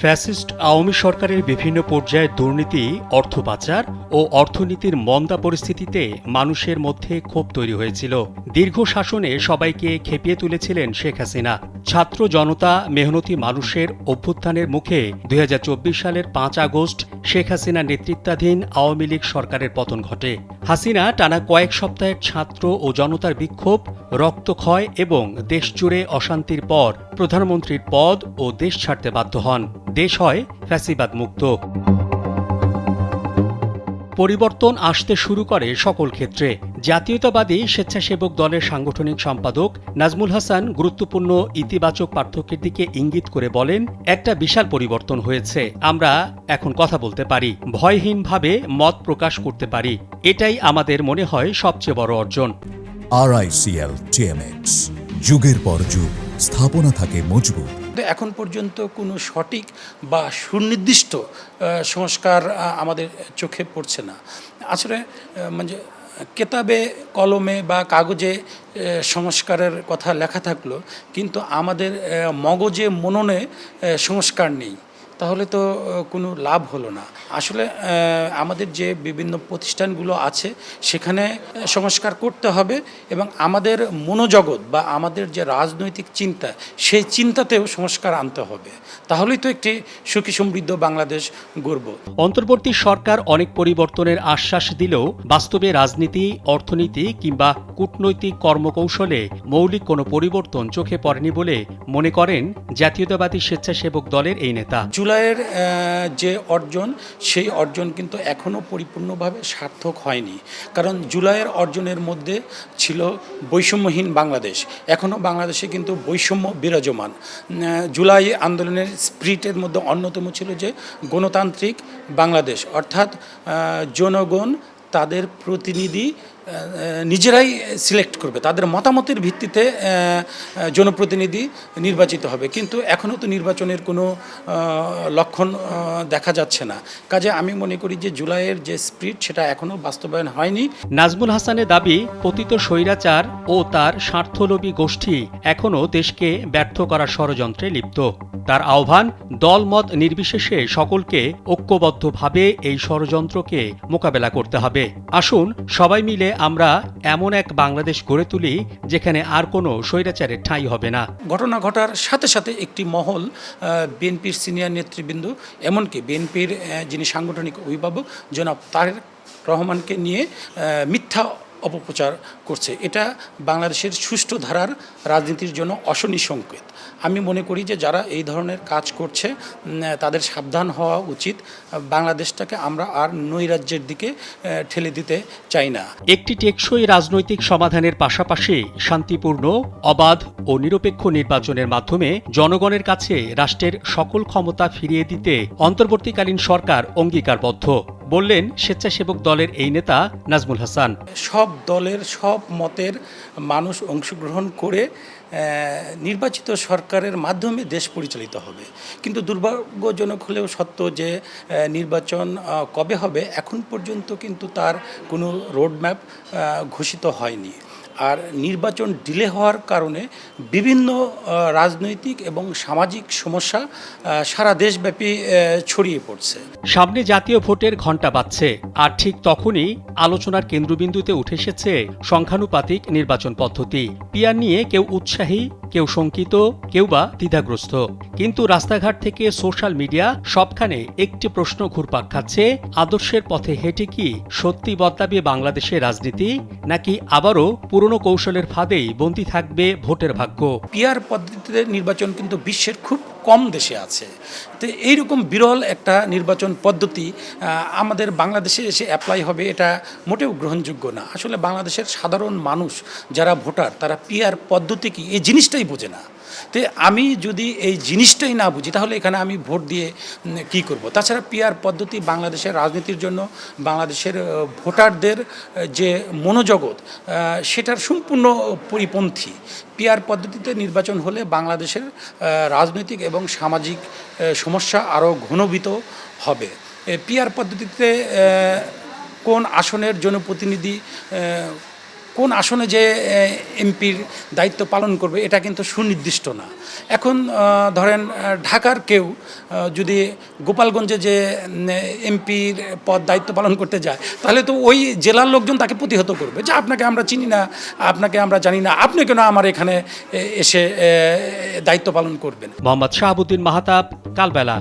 Fascist Awami সরকারের বিভিন্ন পর্যায়ে দুর্নীতি, অর্থ পাচার ও অর্থনীতির মন্দা পরিস্থিতিতে মানুষের মধ্যে ক্ষোভ তৈরি হয়েছিল। দীর্ঘ শাসনে সবাইকে খেপিয়ে তুলেছিলেন শেখ হাসিনা। ছাত্র জনতা, মেহনতি মানুষের অভ্যুত্থানের মুখে ২০২৪ সালের ৫ আগস্ট শেখ হাসিনা নেতৃত্বাধীন আওয়ামী লীগ সরকারের পতন ঘটে। হাসিনা টানা কয়েক সপ্তাহের ছাত্র ও জনতার বিক্ষোভ, রক্তক্ষয় এবং দেশজুড়ে অশান্তির পর প্রধানমন্ত্রীর পদ ও দেশ ছাড়তে বাধ্য হন। দেশ হয় ফ্যাসিবাদ মুক্ত। পরিবর্তন আসতে শুরু করে সকল ক্ষেত্রে। জাতীয়তাবাদী স্বেচ্ছাসেবক দলের সাংগঠনিক সম্পাদক নাজমুল হাসান গুরুত্বপূর্ণ ইতিবাচক পার্থক্যের দিকে ইঙ্গিত করে বলেন, একটা বিশাল পরিবর্তন হয়েছে। আমরা এখন কথা বলতে পারি, ভয়হীনভাবে মত প্রকাশ করতে পারি। এটাই আমাদের মনে হয় সবচেয়ে বড় অর্জন। RICL TMX, যুগের পর যুগ স্থাপনা থাকে মজবুত। এখন পর্যন্ত কোনো সঠিক বা সুনির্দিষ্ট সংস্কার আমাদের চোখে পড়ছে না। আসলে মানে কেতাবে কলমে বা কাগজে সংস্কারের কথা লেখা থাকলো, কিন্তু আমাদের মগজে মননে সংস্কার নেই, তাহলে তো কোনো লাভ হলো না। আসলে আমাদের যে বিভিন্ন প্রতিষ্ঠানগুলো আছে সেখানে সংস্কার করতে হবে এবং আমাদের মনোজগৎ বা আমাদের যে রাজনৈতিক চিন্তা, সেই চিন্তাতেও সংস্কার আনতে হবে। তাহলেই তো একটি সুখী সমৃদ্ধ বাংলাদেশ গড়ব। অন্তর্বর্তী সরকার অনেক পরিবর্তনের আশ্বাস দিলেও বাস্তবে রাজনীতি, অর্থনীতি কিংবা কূটনৈতিক কর্মকৌশলে মৌলিক কোনো পরিবর্তন চোখে পড়েনি বলে মনে করেন জাতীয়তাবাদী স্বেচ্ছাসেবক দলের এই নেতা। জুলাইয়ের যে অর্জন, সেই অর্জন কিন্তু এখনও পরিপূর্ণভাবে সার্থক হয়নি। কারণ জুলাইয়ের অর্জনের মধ্যে ছিল বৈষম্যহীন বাংলাদেশ। এখনও বাংলাদেশে কিন্তু বৈষম্য বিরাজমান। জুলাই আন্দোলনের স্পিরিটের মধ্যে অন্যতম ছিল যে গণতান্ত্রিক বাংলাদেশ, অর্থাৎ জনগণ তাদের প্রতিনিধি নিজেরাই সিলেক্ট করবে, তাদের মতামতের ভিত্তিতে জনপ্রতিনিধি নির্বাচিত হবে। কিন্তু এখনও তো নির্বাচনের কোনো লক্ষণ দেখা যাচ্ছে না। কাজে আমি মনে করি যে জুলাইয়ের যে স্পিরিট, সেটা এখনও বাস্তবায়ন হয়নি। নাজমুল হাসানের দাবি, পতিত স্বৈরাচার ও তার স্বার্থলোভী গোষ্ঠী এখনও দেশকে ব্যর্থ করার ষড়যন্ত্রে লিপ্ত। তার আহ্বান, দলমত নির্বিশেষে সকলকে ঐক্যবদ্ধভাবে এই ষড়যন্ত্রকে মোকাবেলা করতে হবে। আসুন সবাই মিলে আমরা এমন এক বাংলাদেশ গড়ে তুলি যেখানে আর কোনো স্বৈরাচারের ঠাঁই হবে না। ঘটনা ঘটার সাথে সাথে একটি মহল, বিএনপির সিনিয়র নেতৃবৃন্দ, এমনকি বিএনপির যিনি সাংগঠনিক অভিভাবক জনাব তারেক রহমানকে নিয়ে মিথ্যা অপপ্রচার করছে। এটা বাংলাদেশের সুষ্ঠু ধারার রাজনীতির জন্য অশনি সংকেত। আমি মনে করি যে যারা এই ধরনের কাজ করছে তাদের সাবধান হওয়া উচিত। বাংলাদেশটাকে আমরা আর নৈরাজ্যের দিকে ঠেলে দিতে চাই না। একটি টেকসই রাজনৈতিক সমাধানের পাশাপাশি শান্তিপূর্ণ, অবাধ ও নিরপেক্ষ নির্বাচনের মাধ্যমে জনগণের কাছে রাষ্ট্রের সকল ক্ষমতা ফিরিয়ে দিতে অন্তর্বর্তীকালীন সরকার অঙ্গীকারবদ্ধ, বললেন স্বেচ্ছাসেবক দলের এই নেতা নাজমুল হাসান। সব দলের সব মতের মানুষ অংশগ্রহণ করে নির্বাচিত সরকারের মাধ্যমে দেশ পরিচালিত হবে। কিন্তু দুর্ভাগ্যজনক হলেও সত্য যে নির্বাচন কবে হবে এখন পর্যন্ত কিন্তু তার কোনো রোডম্যাপ ঘোষিত হয়নি। আর নির্বাচন ডিলে হওয়ার কারণে বিভিন্ন রাজনৈতিক এবং সামাজিক সমস্যা সারা দেশব্যাপী ছড়িয়ে পড়ছে। সামনে জাতীয় ভোটের ঘণ্টা বাজছে, আর ঠিক তখনই আলোচনার কেন্দ্রবিন্দুতে উঠে এসেছে সংখ্যানুপাতিক নির্বাচন পদ্ধতি। পিয়ার নিয়ে কেউ উৎসাহী, কেউ শঙ্কিত, কেউ বা দ্বিধাগ্রস্ত। কিন্তু রাস্তাঘাট থেকে সোশ্যাল মিডিয়া সবখানে একটি প্রশ্ন ঘুরপাক খাচ্ছে, আদর্শের পথে হেঁটে কি সত্যি বদলাবে বাংলাদেশের রাজনীতি, নাকি আবারও পুরনো কৌশলের ফাঁদেই বন্দী থাকবে ভোটের ভাগ্য? পিয়ার পদ্ধতিতে নির্বাচন কিন্তু বিশ্বের খুব কম দেশে আছে। তো এইরকম বিরল একটা নির্বাচন পদ্ধতি আমাদের বাংলাদেশে এসে অ্যাপ্লাই হবে, এটা মোটেও গ্রহণযোগ্য না। আসলে বাংলাদেশের সাধারণ মানুষ যারা ভোটার, তারা পিয়ার পদ্ধতি কি এই জিনিসটাই বোঝে না। তো আমি যদি এই জিনিসটাই না বুঝি, তাহলে এখানে আমি ভোট দিয়ে কি করব? তাছাড়া পিয়ার পদ্ধতি বাংলাদেশের রাজনীতির জন্য, বাংলাদেশের ভোটারদের যে মনোজগৎ, সেটার সম্পূর্ণ পরিপন্থী। পিয়ার পদ্ধতিতে নির্বাচন হলে বাংলাদেশের রাজনৈতিক এবং সামাজিক সমস্যা আরও ঘনীভূত হবে। পিয়ার পদ্ধতিতে কোন আসনের জনপ্রতিনিধি কোন আসনে যে এমপির দায়িত্ব পালন করবে এটা কিন্তু সুনির্দিষ্ট না। এখন ধরেন ঢাকার কেউ যদি গোপালগঞ্জে যে এমপির পদ দায়িত্ব পালন করতে যায়, তাহলে তো ওই জেলার লোকজন তাকে প্রতিহত করবে যে আপনাকে আমরা চিনি না, আপনাকে আমরা জানি না, আপনি কেন আমার এখানে এসে দায়িত্ব পালন করবেন। মোহাম্মদ শাহাবুদ্দিন মাহতাব, কালবেলা।